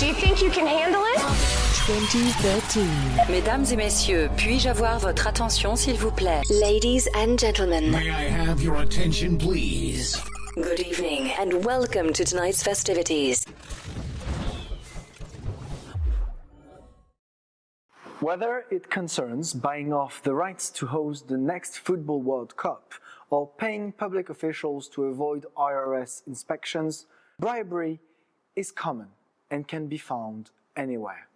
you think you can handle it? 2013. Mesdames et messieurs, puis-je avoir votre attention s'il vous plaît? Ladies and gentlemen. May I have your attention, please? Good evening and welcome to tonight's festivities. Whether it concerns buying off the rights to host the next Football World Cup or paying public officials to avoid IRS inspections, bribery is common and can be found anywhere.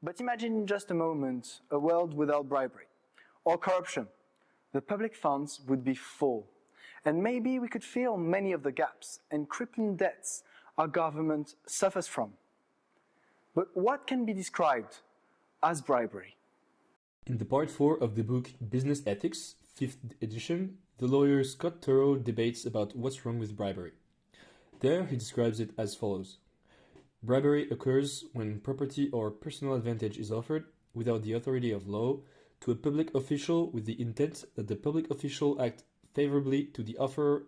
But imagine in just a moment a world without bribery or corruption. The public funds would be full, and maybe we could fill many of the gaps and crippling debts our government suffers from. But what can be described as bribery? In the part 4 of the book Business Ethics, 5th edition, the lawyer Scott Turow debates about what's wrong with bribery. There he describes it as follows. Bribery occurs when property or personal advantage is offered without the authority of law to a public official with the intent that the public official act favorably to the offerer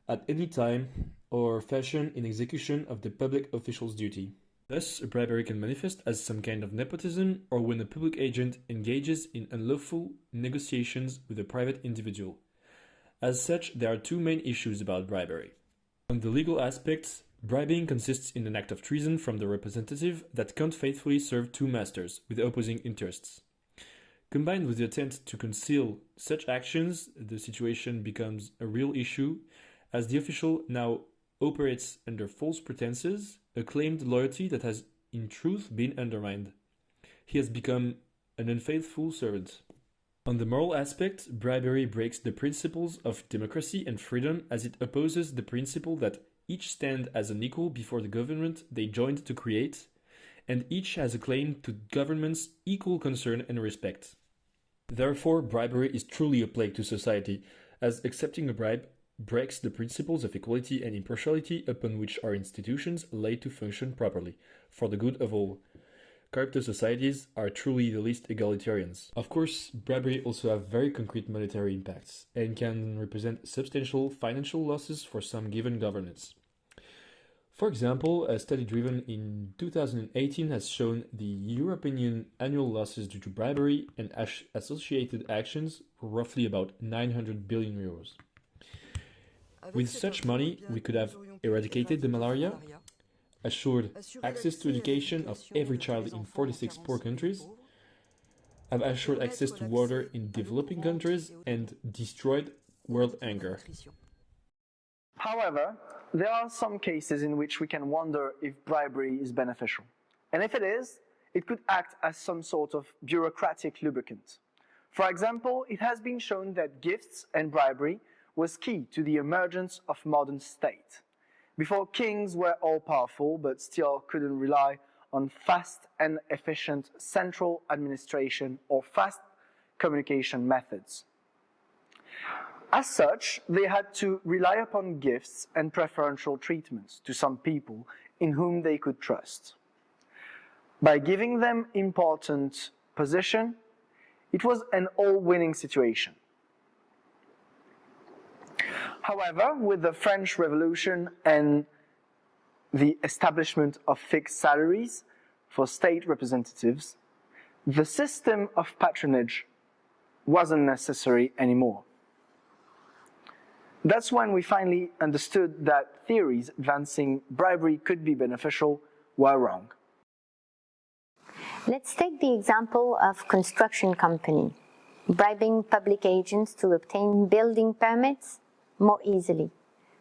at any time or fashion in execution of the public official's duty. Thus, a bribery can manifest as some kind of nepotism or when a public agent engages in unlawful negotiations with a private individual. As such, there are two main issues about bribery. On the legal aspects, bribing consists in an act of treason from the representative that can't faithfully serve two masters with opposing interests. Combined with the attempt to conceal such actions, the situation becomes a real issue as the official now operates under false pretenses, a claimed loyalty that has in truth been undermined. He has become an unfaithful servant. On the moral aspect, bribery breaks the principles of democracy and freedom as it opposes the principle that each stand as an equal before the government they joined to create, and each has a claim to government's equal concern and respect. Therefore, bribery is truly a plague to society, as accepting a bribe breaks the principles of equality and impartiality upon which our institutions lay to function properly, for the good of all. Corrupt societies are truly the least egalitarians. Of course, bribery also have very concrete monetary impacts, and can represent substantial financial losses for some given governance. For example, a study driven in 2018 has shown the European Union annual losses due to bribery and associated actions were roughly about 900 billion euros. With such money, we could have eradicated the malaria, assured access to education of every child in 46 poor countries, have assured access to water in developing countries, and destroyed world hunger. However, there are some cases in which we can wonder if bribery is beneficial. And if it is, it could act as some sort of bureaucratic lubricant. For example, it has been shown that gifts and bribery was key to the emergence of modern state. Before, kings were all-powerful but still couldn't rely on fast and efficient central administration or fast communication methods. As such, they had to rely upon gifts and preferential treatments to some people in whom they could trust. By giving them important position, it was an all-winning situation. However, with the French Revolution and the establishment of fixed salaries for state representatives, the system of patronage wasn't necessary anymore. That's when we finally understood that theories advancing bribery could be beneficial were wrong. Let's take the example of construction company, bribing public agents to obtain building permits more easily.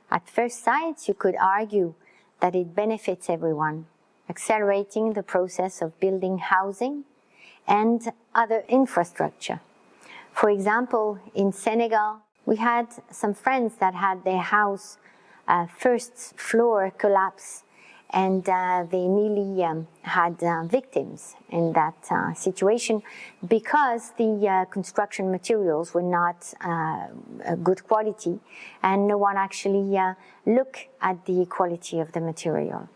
At first sight, you could argue that it benefits everyone, accelerating the process of building housing and other infrastructure. For example, in Senegal, we had some friends that had their house first floor collapse, and they nearly had victims in that situation because the construction materials were not good quality, and no one actually looked at the quality of the material.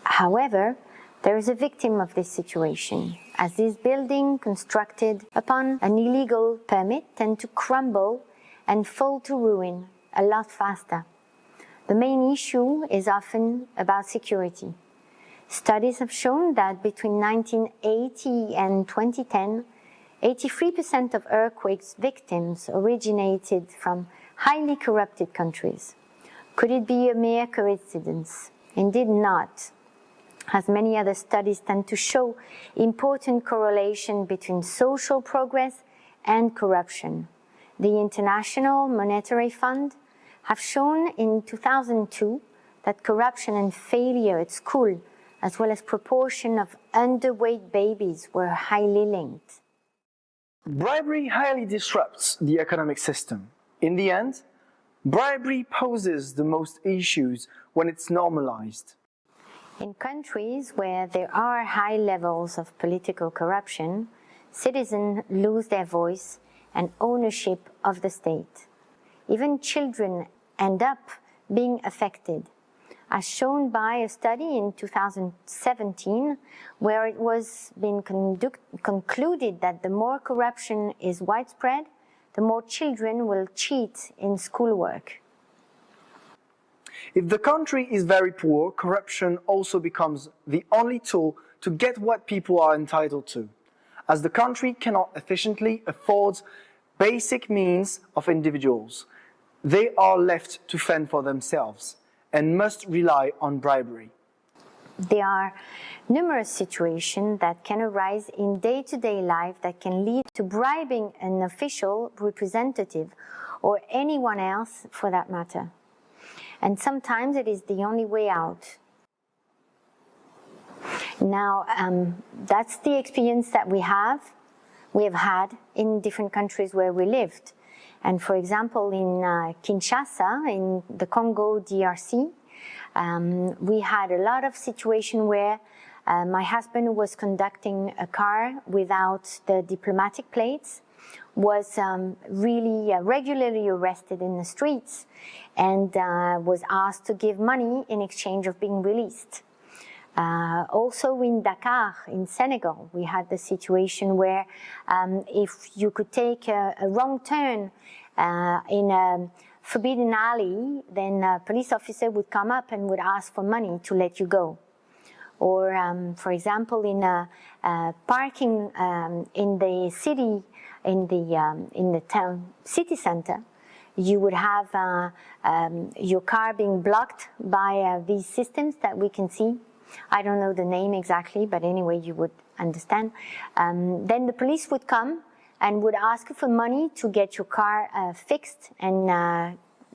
However, there is a victim of this situation, as this building constructed upon an illegal permit tend to crumble and fall to ruin a lot faster. The main issue is often about security. Studies have shown that between 1980 and 2010, 83% of earthquakes victims originated from highly corrupted countries. Could it be a mere coincidence? Indeed not, as many other studies tend to show important correlation between social progress and corruption. The International Monetary Fund have shown in 2002 that corruption and failure at school, as well as proportion of underweight babies, were highly linked. Bribery highly disrupts the economic system. In the end, bribery poses the most issues when it's normalized. In countries where there are high levels of political corruption, citizens lose their voice and ownership of the state. Even children end up being affected, as shown by a study in 2017, where it was being concluded that the more corruption is widespread, the more children will cheat in schoolwork. If the country is very poor, corruption also becomes the only tool to get what people are entitled to, as the country cannot efficiently afford basic means of individuals. They are left to fend for themselves and must rely on bribery. There are numerous situations that can arise in day-to-day life that can lead to bribing an official, representative, or anyone else for that matter. And sometimes it is the only way out. Now, that's the experience that we have had in different countries where we lived. And for example, in Kinshasa, in the Congo DRC, we had a lot of situations where my husband was conducting a car without the diplomatic plates, was really regularly arrested in the streets, and was asked to give money in exchange of being released. Also in Dakar, in Senegal, we had the situation where if you could take a wrong turn in a forbidden alley, then a police officer would come up and would ask for money to let you go. Or, for example, in a parking in the city, in the town city center, you would have your car being blocked by these systems that we can see. I don't know the name exactly, but anyway, you would understand. Then the police would come and would ask for money to get your car fixed and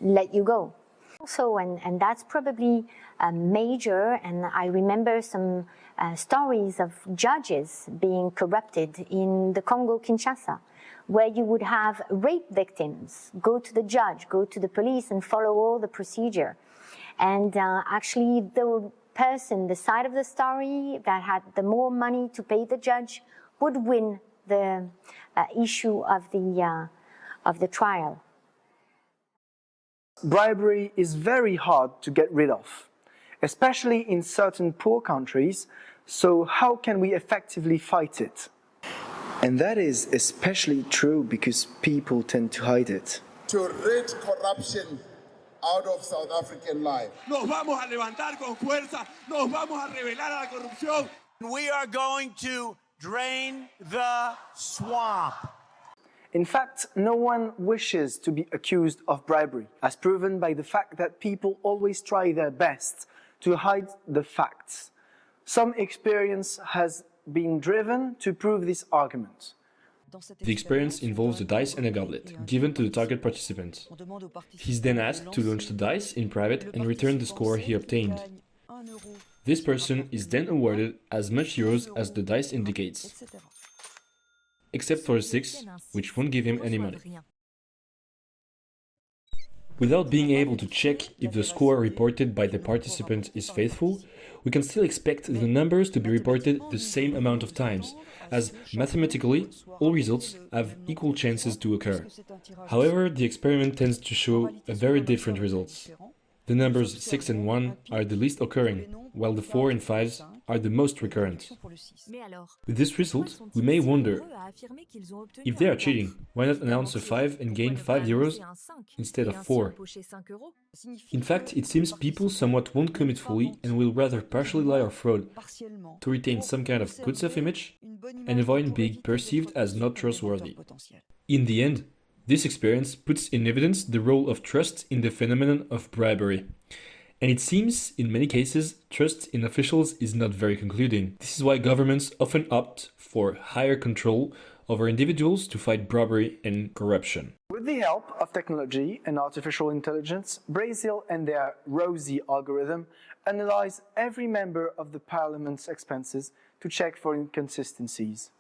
let you go. Also, and that's probably major, and I remember some stories of judges being corrupted in the Congo Kinshasa, where you would have rape victims go to the judge, go to the police and follow all the procedure. And actually the person, the side of the story that had the more money to pay the judge would win the issue of the trial. Bribery is very hard to get rid of, especially in certain poor countries, so how can we effectively fight it? And that is especially true because people tend to hide it. To rid corruption out of South African life. Nos vamos a levantar con fuerza, nos vamos a rebelar a la corrupción. We are going to drain the swamp. In fact, no one wishes to be accused of bribery, as proven by the fact that people always try their best to hide the facts. Some experience has been driven to prove this argument. The experience involves a dice and a goblet, given to the target participant. He's then asked to launch the dice in private and return the score he obtained. This person is then awarded as much euros as the dice indicates, except for a 6, which won't give him any money. Without being able to check if the score reported by the participant is faithful, we can still expect the numbers to be reported the same amount of times, as mathematically, all results have equal chances to occur. However, the experiment tends to show a very different results. The numbers 6 and 1 are the least occurring, while the 4 and 5s are the most recurrent. With this result, we may wonder, if they are cheating, why not announce a 5 and gain 5 euros instead of 4? In fact, it seems people somewhat won't commit fully and will rather partially lie or fraud to retain some kind of good self-image and avoid being perceived as not trustworthy. In the end, this experience puts in evidence the role of trust in the phenomenon of bribery. And it seems, in many cases, trust in officials is not very concluding. This is why governments often opt for higher control over individuals to fight bribery and corruption. With the help of technology and artificial intelligence, Brazil and their ROSI algorithm analyze every member of the parliament's expenses to check for inconsistencies.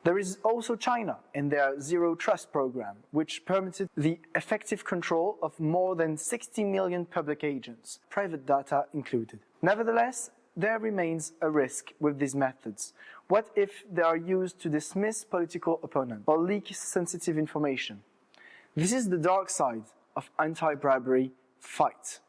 There is also China and their Zero Trust program, which permitted the effective control of more than 60 million public agents, private data included. Nevertheless, there remains a risk with these methods. What if they are used to dismiss political opponents or leak sensitive information? This is the dark side of anti-bribery fight,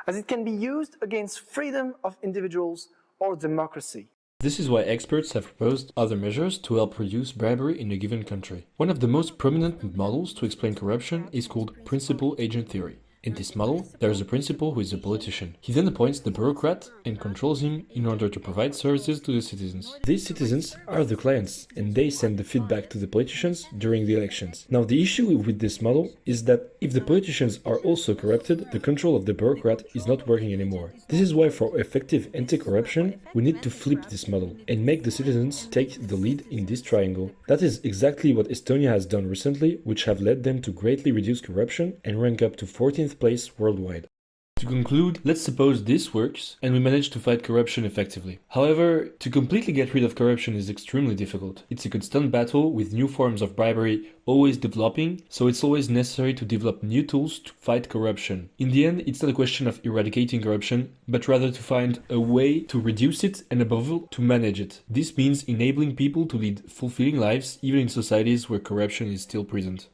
as it can be used against freedom of individuals or democracy. This is why experts have proposed other measures to help reduce bribery in a given country. One of the most prominent models to explain corruption is called principal agent theory. In this model, there is a principal who is a politician. He then appoints the bureaucrat and controls him in order to provide services to the citizens. These citizens are the clients, and they send the feedback to the politicians during the elections. Now, the issue with this model is that if the politicians are also corrupted, the control of the bureaucrat is not working anymore. This is why for effective anti-corruption, we need to flip this model and make the citizens take the lead in this triangle. That is exactly what Estonia has done recently, which have led them to greatly reduce corruption and rank up to 14th place worldwide. To conclude, let's suppose this works and we manage to fight corruption effectively. However, to completely get rid of corruption is extremely difficult. It's a constant battle with new forms of bribery always developing, so it's always necessary to develop new tools to fight corruption. In the end, it's not a question of eradicating corruption, but rather to find a way to reduce it and above all, to manage it. This means enabling people to lead fulfilling lives even in societies where corruption is still present.